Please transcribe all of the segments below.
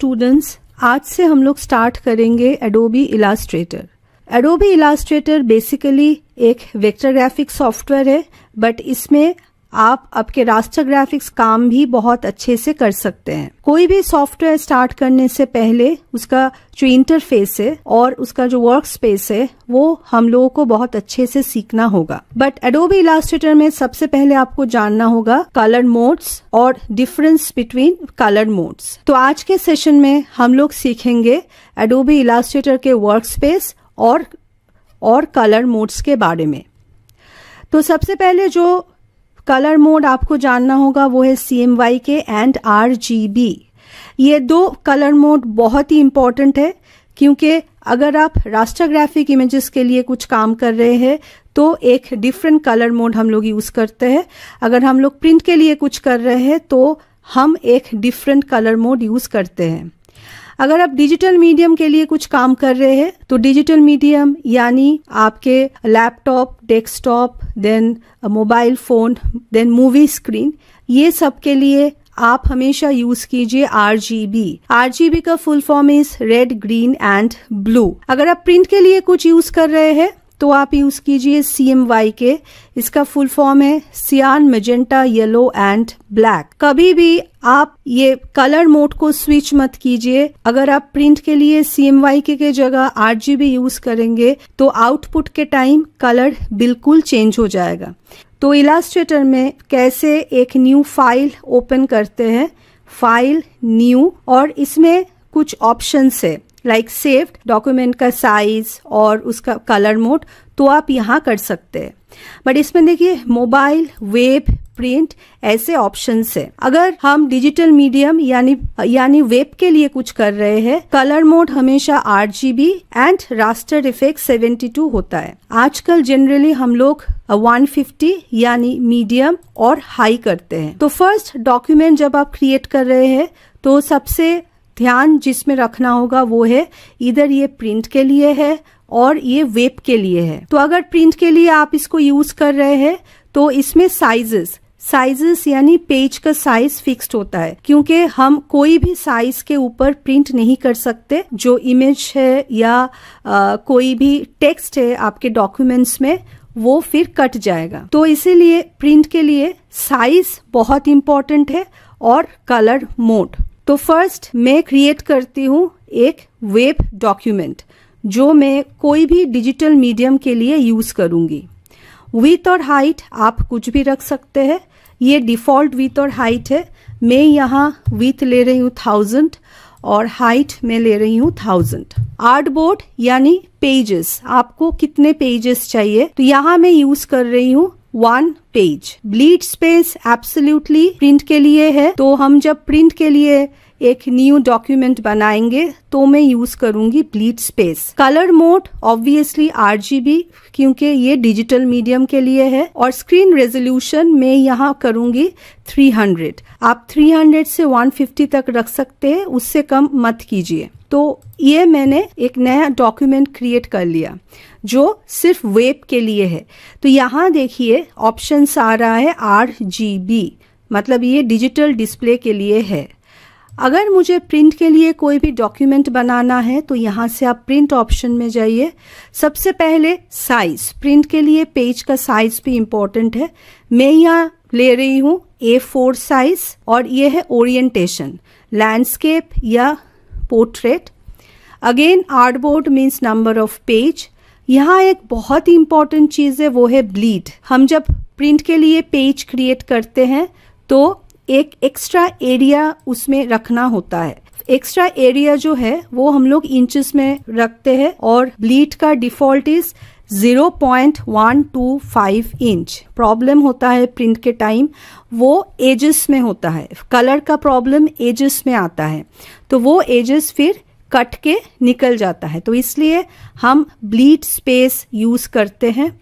Students, आज से हम लोग स्टार्ट करेंगे Adobe Illustrator. Adobe Illustrator basically एक वेक्टर ग्राफिक्स सॉफ्टवेयर है, बट इसमें आप आपके रास्टर ग्राफिक्स काम भी बहुत अच्छे से कर सकते हैं। कोई भी सॉफ्टवेयर स्टार्ट करने से पहले उसका जो इंटरफेस है और उसका जो वर्क स्पेस है वो हम लोगों को बहुत अच्छे से सीखना होगा। बट एडोबी इलास्ट्रेटर में सबसे पहले आपको जानना होगा कलर मोड्स और डिफरेंस बिटवीन कलर मोड्स। तो आज के सेशन में हम लोग सीखेंगे एडोबी इलास्ट्रेटर के वर्क स्पेस और कलर मोड्स के बारे में। तो सबसे पहले जो कलर मोड आपको जानना होगा वो है CMYK एंड RGB। ये दो कलर मोड बहुत ही इंपॉर्टेंट है, क्योंकि अगर आप रास्टर ग्राफिक इमेजेस के लिए कुछ काम कर रहे हैं तो एक डिफरेंट कलर मोड हम लोग यूज करते हैं। अगर हम लोग प्रिंट के लिए कुछ कर रहे हैं तो हम एक डिफरेंट कलर मोड यूज करते हैं। अगर आप डिजिटल मीडियम के लिए कुछ काम कर रहे हैं तो डिजिटल मीडियम यानी आपके laptop, desktop, then mobile phone, then movie screen, ये सब के लिए आप हमेशा यूज कीजिए RGB। RGB का full form is red, green and blue. अगर आप प्रिंट के लिए कुछ यूज कर रहे हैं तो आप यूज कीजिए CMYK। इसका फुल फॉर्म है सियान, मैजेंटा, येलो एंड ब्लैक। कभी भी आप ये कलर मोड को स्विच मत कीजिए। अगर आप प्रिंट के लिए CMYK के जगह RGB यूज करेंगे तो आउटपुट के टाइम कलर बिल्कुल चेंज हो जाएगा। तो इलास्ट्रेटर में कैसे एक न्यू फाइल ओपन करते हैं, फाइल न्यू, और इसमें कुछ ऑप्शंस है लाइक सेव्ड, डॉक्यूमेंट का साइज और उसका कलर मोड, तो आप यहाँ कर सकते हैं। बट इसमें देखिए मोबाइल, वेब, प्रिंट ऐसे ऑप्शंस है। अगर हम डिजिटल मीडियम यानी वेब के लिए कुछ कर रहे हैं, कलर मोड हमेशा RGB एंड रास्टर इफेक्ट 72 होता है। आजकल जनरली हम लोग 150 यानी मीडियम और हाई करते हैं। तो फर्स्ट डॉक्यूमेंट जब आप क्रिएट कर रहे हैं तो सबसे ध्यान जिसमें रखना होगा वो है इधर ये प्रिंट के लिए है और ये वेब के लिए है। तो अगर प्रिंट के लिए आप इसको यूज कर रहे हैं तो इसमें साइजेस यानी पेज का साइज फिक्स्ड होता है, क्योंकि हम कोई भी साइज के ऊपर प्रिंट नहीं कर सकते। जो इमेज है या कोई भी टेक्स्ट है आपके डॉक्यूमेंट्स में वो फिर कट जाएगा। तो इसीलिए प्रिंट के लिए साइज बहुत इंपॉर्टेंट है और कलर मोड। तो फर्स्ट मैं क्रिएट करती हूँ एक वेब डॉक्यूमेंट जो मैं कोई भी डिजिटल मीडियम के लिए यूज करूंगी। विड्थ और हाइट आप कुछ भी रख सकते हैं। ये डिफॉल्ट विड्थ और हाइट है। मैं यहाँ विड्थ ले रही हूँ 1000 और हाइट में ले रही हूँ 1000। आर्टबोर्ड यानी पेजेस, आपको कितने पेजेस चाहिए, तो यहाँ मैं यूज कर रही हूँ 1 page. Bleed space absolutely print के लिए है, तो हम जब प्रिंट के लिए एक न्यू डॉक्यूमेंट बनाएंगे तो मैं यूज करूंगी bleed space. Colour mode obviously RGB, क्योंकि ये डिजिटल मीडियम के लिए है। और स्क्रीन रेजोल्यूशन मैं यहाँ करूंगी 300। आप 300 से 150 तक रख सकते हैं, उससे कम मत कीजिए। तो ये मैंने एक नया डॉक्यूमेंट क्रिएट कर लिया जो सिर्फ वेब के लिए है। तो यहाँ देखिए ऑप्शंस आ रहा है RGB, मतलब ये डिजिटल डिस्प्ले के लिए है। अगर मुझे प्रिंट के लिए कोई भी डॉक्यूमेंट बनाना है तो यहाँ से आप प्रिंट ऑप्शन में जाइए। सबसे पहले साइज, प्रिंट के लिए पेज का साइज भी इम्पोर्टेंट है। मैं यहाँ ले रही हूँ A4 साइज और ये है ओरिएंटेशन, लैंडस्केप या portrait. Again artboard means number of page. यहाँ एक बहुत ही इंपॉर्टेंट चीज है वो है ब्लीड। हम जब प्रिंट के लिए पेज क्रिएट करते हैं तो एक एक्स्ट्रा एरिया उसमें रखना होता है। एक्स्ट्रा एरिया जो है वो हम लोग इंचेस में रखते हैं और ब्लीड का डिफॉल्ट इज 0.125 इंच। प्रॉब्लम होता है प्रिंट के टाइम वो एजेस में होता है। कलर का प्रॉब्लम एजेस में आता है, तो वो एजेस फिर कट के निकल जाता है, तो इसलिए हम ब्लीड स्पेस यूज करते हैं।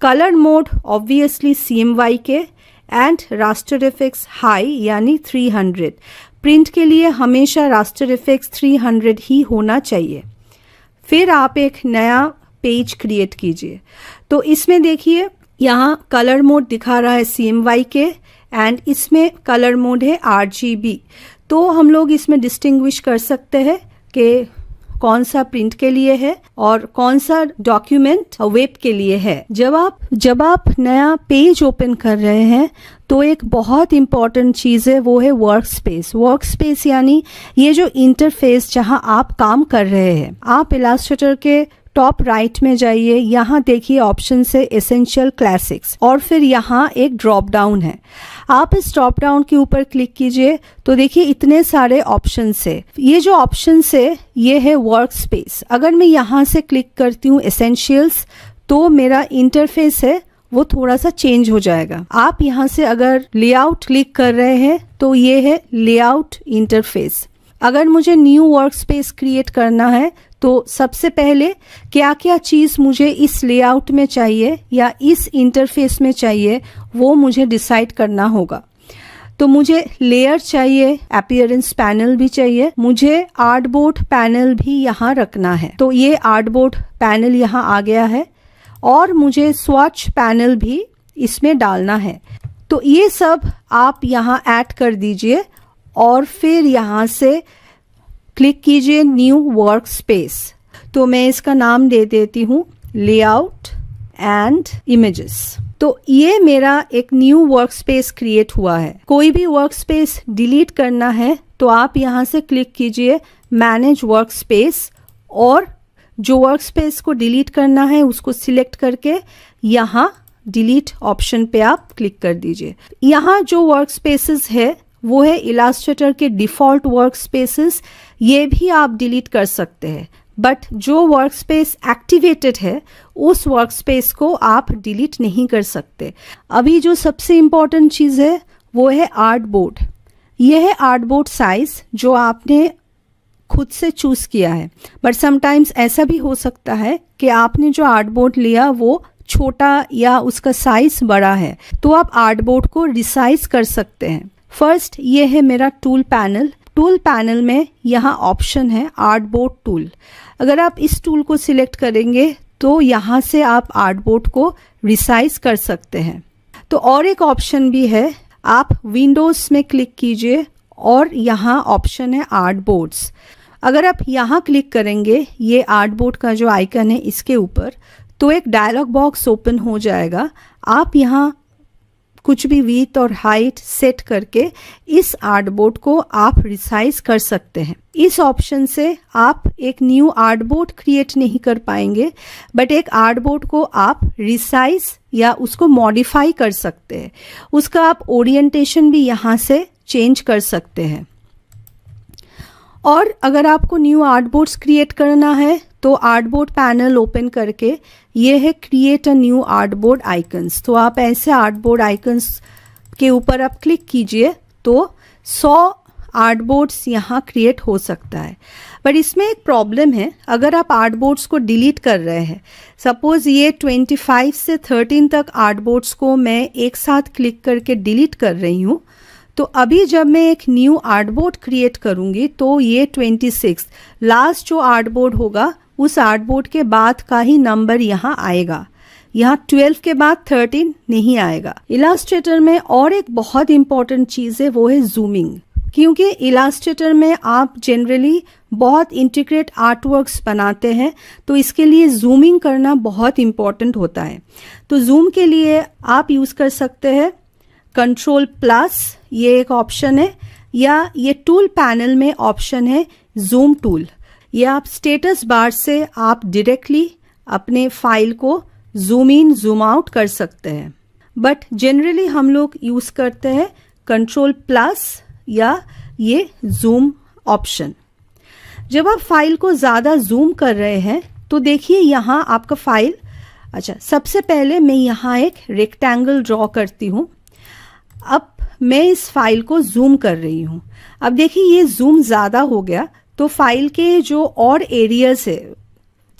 Colour mode obviously CMYK and raster effects high यानी 300। प्रिंट के लिए हमेशा रास्टर इफेक्ट्स 300 ही होना चाहिए। फिर आप एक नया पेज क्रिएट कीजिए। तो इसमें देखिए यहाँ कलर मोड दिखा रहा है CMYK एंड इसमें कलर मोड है RGB। तो हम लोग इसमें डिस्टिंग्विश कर सकते हैं कि कौन सा प्रिंट के लिए है और कौन सा डॉक्यूमेंट वेब के लिए है। जब आप नया पेज ओपन कर रहे हैं तो एक बहुत इंपॉर्टेंट चीज है, वो है वर्क स्पेस। वर्क स्पेस यानी ये जो इंटरफेस जहां आप काम कर रहे हैं। आप इलास्ट्रेटर के टॉप राइट में जाइए, यहाँ देखिए ऑप्शन है एसेंशियल क्लासिक्स और फिर यहाँ एक ड्रॉप डाउन है। आप इस ड्रॉप डाउन के ऊपर क्लिक कीजिए तो देखिए इतने सारे ऑप्शन है। ये जो ऑप्शन है ये है वर्क स्पेस। अगर मैं यहाँ से क्लिक करती हूँ एसेंशियल्स तो मेरा इंटरफेस है वो थोड़ा सा चेंज हो जाएगा। आप यहाँ से अगर लेआउट क्लिक कर रहे हैं तो ये है लेआउट इंटरफेस। अगर मुझे न्यू वर्क स्पेस क्रिएट करना है तो सबसे पहले क्या क्या चीज मुझे इस लेआउट में चाहिए या इस इंटरफेस में चाहिए वो मुझे डिसाइड करना होगा। तो मुझे लेयर चाहिए, अपीयरेंस पैनल भी चाहिए, मुझे आर्टबोर्ड पैनल भी यहाँ रखना है। तो ये आर्टबोर्ड पैनल यहाँ आ गया है और मुझे स्वॉच पैनल भी इसमें डालना है। तो ये सब आप यहाँ ऐड कर दीजिए और फिर यहाँ से क्लिक कीजिए न्यू वर्क स्पेस। तो मैं इसका नाम दे देती हूँ लेआउट एंड इमेजेस। तो ये मेरा एक न्यू वर्क स्पेस क्रिएट हुआ है। कोई भी वर्क स्पेस डिलीट करना है तो आप यहाँ से क्लिक कीजिए मैनेज वर्क स्पेस और जो वर्क स्पेस को डिलीट करना है उसको सिलेक्ट करके यहाँ डिलीट ऑप्शन पे आप क्लिक कर दीजिए। यहाँ जो वर्क स्पेसेस है वो है इलास्ट्रेटर के डिफॉल्ट वर्क स्पेसेस, ये भी आप डिलीट कर सकते हैं। बट जो वर्क स्पेस एक्टिवेटेड है उस वर्क स्पेस को आप डिलीट नहीं कर सकते। अभी जो सबसे इम्पोर्टेंट चीज़ है वो है आर्टबोर्ड। यह है आर्टबोर्ड साइज जो आपने खुद से चूज किया है। बट समटाइम्स ऐसा भी हो सकता है कि आपने जो आर्टबोर्ड लिया वो छोटा या उसका साइज बड़ा है, तो आप आर्टबोर्ड को रिसाइज कर सकते हैं। फर्स्ट ये है मेरा टूल पैनल। टूल पैनल में यहाँ ऑप्शन है आर्टबोर्ड टूल। अगर आप इस टूल को सिलेक्ट करेंगे तो यहाँ से आप आर्टबोर्ड को रिसाइज कर सकते हैं। तो और एक ऑप्शन भी है, आप विंडोज में क्लिक कीजिए और यहाँ ऑप्शन है आर्टबोर्ड्स। अगर आप यहाँ क्लिक करेंगे ये आर्टबोर्ड का जो आइकन है इसके ऊपर, तो एक डायलॉग बॉक्स ओपन हो जाएगा। आप यहाँ कुछ भी विड्थ और हाइट सेट करके इस आर्टबोर्ड को आप रिसाइज कर सकते हैं। इस ऑप्शन से आप एक न्यू आर्टबोर्ड क्रिएट नहीं कर पाएंगे, बट एक आर्टबोर्ड को आप रिसाइज या उसको मॉडिफाई कर सकते हैं। उसका आप ओरिएंटेशन भी यहाँ से चेंज कर सकते हैं। और अगर आपको न्यू आर्टबोर्ड्स क्रिएट करना है तो आर्टबोर्ड पैनल ओपन करके ये है create a new artboard icons. तो आप ऐसे आर्टबोर्ड आइकन्स के ऊपर आप क्लिक कीजिए तो 100 आर्टबोर्ड्स यहाँ क्रिएट हो सकता है। बट इसमें एक प्रॉब्लम है, अगर आप आर्टबोर्ड्स को डिलीट कर रहे हैं, सपोज ये 25 से 13 तक आर्टबोर्ड्स को मैं एक साथ क्लिक करके डिलीट कर रही हूँ, तो अभी जब मैं एक न्यू आर्टबोर्ड क्रिएट करूंगी तो ये 26 लास्ट जो आर्टबोर्ड होगा उस आर्टबोर्ड के बाद का ही नंबर यहाँ आएगा। यहाँ 12 के बाद 13 नहीं आएगा। इलास्ट्रेटर में और एक बहुत इंपॉर्टेंट चीज है, वो है जूमिंग। क्योंकि इलास्ट्रेटर में आप जनरली बहुत इंटीग्रेट आर्टवर्क्स बनाते हैं, तो इसके लिए जूमिंग करना बहुत इंपॉर्टेंट होता है। तो जूम के लिए आप यूज कर सकते हैं Ctrl+, ये एक ऑप्शन है, या ये टूल पैनल में ऑप्शन है जूम टूल। ये आप स्टेटस बार से आप डायरेक्टली अपने फाइल को जूम इन जूम आउट कर सकते हैं। बट जनरली हम लोग यूज करते हैं Ctrl+ या ये जूम ऑप्शन। जब आप फाइल को ज्यादा जूम कर रहे हैं तो देखिए यहाँ आपका फाइल, अच्छा सबसे पहले मैं यहाँ एक रेक्टेंगल ड्रॉ करती हूँ। अब मैं इस फाइल को जूम कर रही हूँ। अब देखिए ये जूम ज्यादा हो गया, तो फाइल के जो और एरियाज है,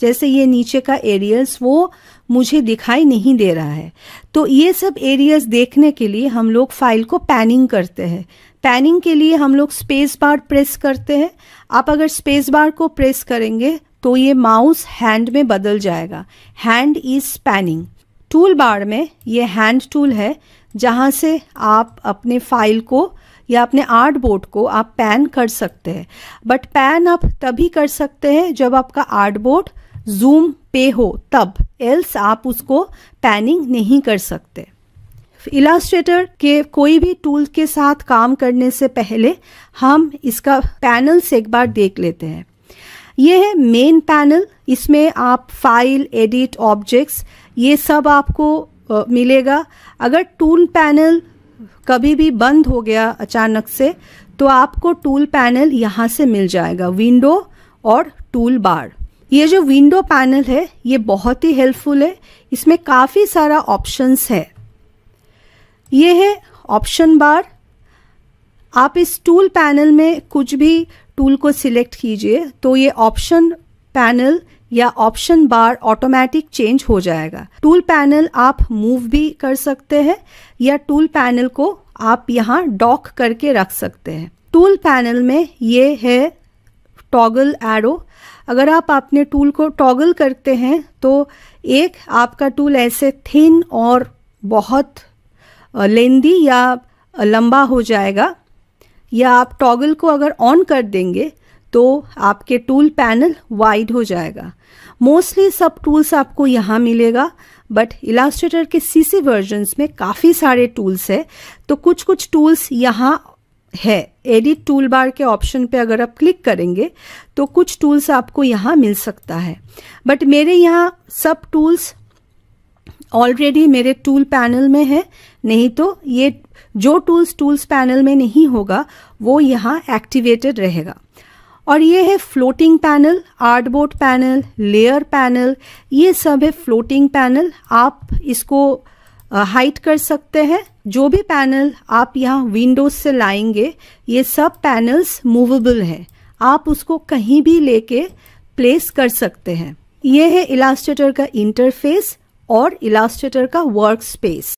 जैसे ये नीचे का एरियाज, वो मुझे दिखाई नहीं दे रहा है। तो ये सब एरियाज देखने के लिए हम लोग फाइल को पैनिंग करते हैं। पैनिंग के लिए हम लोग स्पेस बार प्रेस करते हैं। आप अगर स्पेस बार को प्रेस करेंगे तो ये माउस हैंड में बदल जाएगा, hand is panning. Tool bar में ये हैंड टूल है जहाँ से आप अपने फाइल को या अपने आर्ट बोर्ड को आप पैन कर सकते हैं, बट पैन आप तभी कर सकते हैं जब आपका आर्ट बोर्ड जूम पे हो तब, एल्स आप उसको पैनिंग नहीं कर सकते। इलास्ट्रेटर के कोई भी टूल के साथ काम करने से पहले हम इसका पैनल्स एक बार देख लेते हैं। ये है मेन पैनल, इसमें आप फाइल, एडिट, ऑब्जेक्ट्स ये सब आपको मिलेगा। अगर टूल पैनल कभी भी बंद हो गया अचानक से तो आपको टूल पैनल यहाँ से मिल जाएगा, विंडो और टूल बार। ये जो विंडो पैनल है ये बहुत ही हेल्पफुल है, इसमें काफ़ी सारा ऑप्शंस है। ये है ऑप्शन बार। आप इस टूल पैनल में कुछ भी टूल को सिलेक्ट कीजिए तो ये ऑप्शन पैनल या ऑप्शन बार ऑटोमेटिक चेंज हो जाएगा। टूल पैनल आप मूव भी कर सकते हैं या टूल पैनल को आप यहाँ डॉक करके रख सकते हैं। टूल पैनल में ये है टॉगल एरो। अगर आप अपने टूल को टॉगल करते हैं तो एक आपका टूल ऐसे थिन और बहुत लेंदी या लंबा हो जाएगा, या आप टॉगल को अगर ऑन कर देंगे तो आपके टूल पैनल वाइड हो जाएगा। मोस्टली सब टूल्स आपको यहाँ मिलेगा, बट इलास्ट्रेटर के सीसी वर्जन्स में काफ़ी सारे टूल्स है, तो कुछ कुछ टूल्स यहाँ है। एडिट टूल बार के ऑप्शन पे अगर आप क्लिक करेंगे तो कुछ टूल्स आपको यहाँ मिल सकता है, बट मेरे यहाँ सब टूल्स ऑलरेडी मेरे टूल पैनल में है। नहीं तो ये जो टूल्स पैनल में नहीं होगा वो यहाँ एक्टिवेटेड रहेगा। और ये है floating panel, artboard panel, layer panel, ये सब है फ्लोटिंग पैनल। आप इसको हाइड कर सकते हैं। जो भी पैनल आप यहाँ विंडोज से लाएंगे ये सब पैनल्स मूवेबल है, आप उसको कहीं भी लेके प्लेस कर सकते हैं। ये है इलास्ट्रेटर का इंटरफेस और इलास्ट्रेटर का वर्क स्पेस।